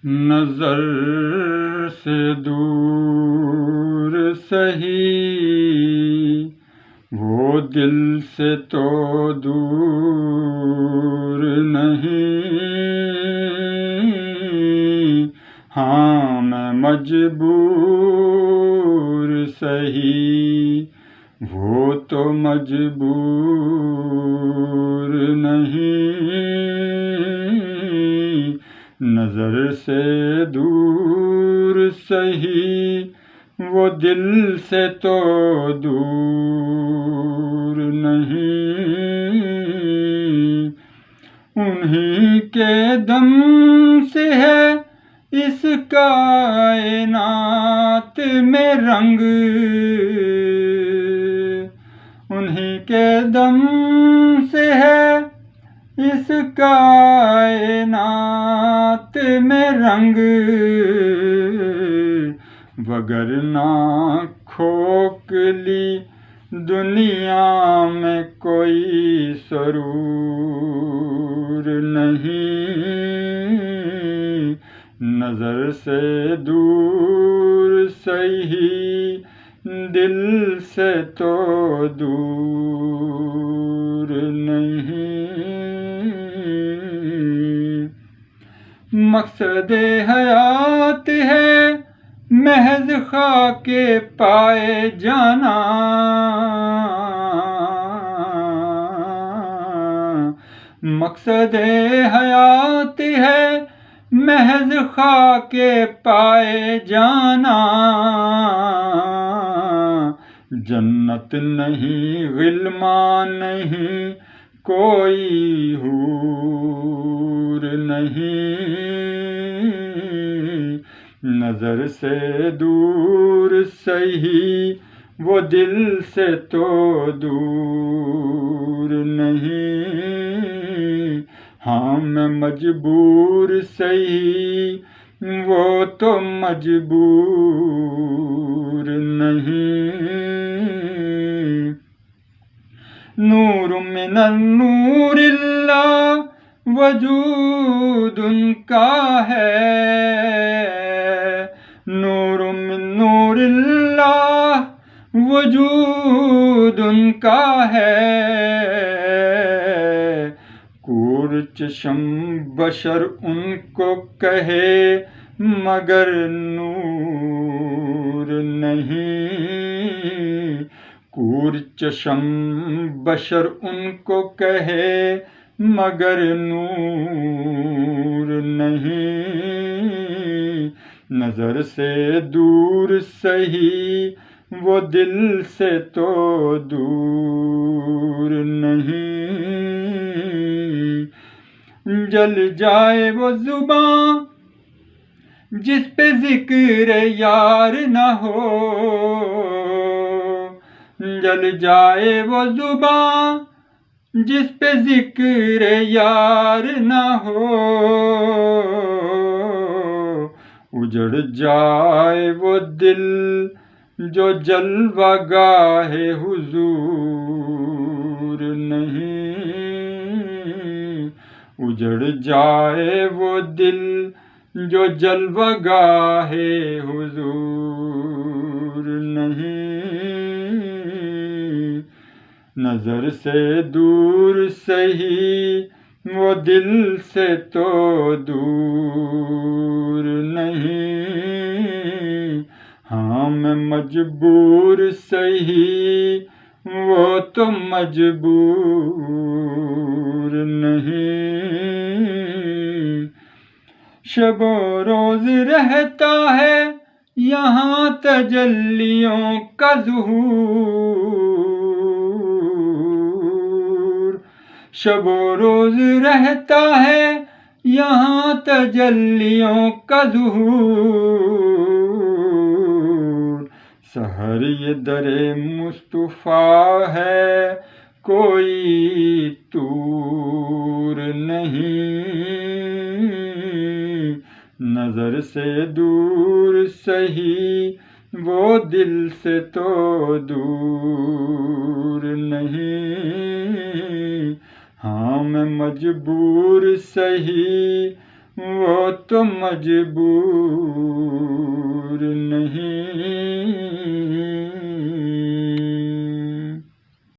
نظر سے دور سہی وہ دل سے تو دور نہیں، ہاں میں مجبور سہی وہ تو مجبور نہیں، نظر سے دور سہی وہ دل سے تو دور نہیں، انہی کے دم سے ہے اس کائنات میں رنگ، انہی کے دم سے ہے اس کائنات میں رنگ، وگرنہ کھوکھلی دنیا میں کوئی سرور نہیں، نظر سے دور سہی دل سے تو دور نہیں، مقصد حیات ہے محض خاک پائے جانا، مقصد حیات ہے محض خاک پائے جانا، جنت نہیں غلمان نہیں کوئی حور نہیں، نظر سے دور سہی وہ دل سے تو دور نہیں، ہاں میں مجبور سہی وہ تو مجبور نہیں، نور من النور اللہ وجود ان کا ہے، نور من نور اللہ وجود ان کا ہے، کور چشم بشر ان کو کہے مگر نور نہیں، کور چشم بشر ان کو کہے مگر نور نہیں، نظر سے دور سہی وہ دل سے تو دور نہیں، جل جائے وہ زباں جس پہ ذکر یار نہ ہو، جل جائے وہ زباں جس پہ ذکر یار نہ ہو، اجڑ جائے وہ دل جو جلوہ گاہ حضور نہیں، اجڑ جائے وہ دل جو جلوہ گاہ حضور نہیں، نظر سے دور سہی وہ دل سے تو دور نہیں، ہاں میں مجبور سہی وہ تو مجبور نہیں، شب و روز رہتا ہے یہاں تجلیوں کا ظہور، شب و روز رہتا ہے یہاں تجلیوں کا ظہور، سحر یہ در مصطفیٰ ہے کوئی طور نہیں، نظر سے دور سہی وہ دل سے تو دور نہیں، ہاں میں مجبور سہی وہ تو مجبور نہیں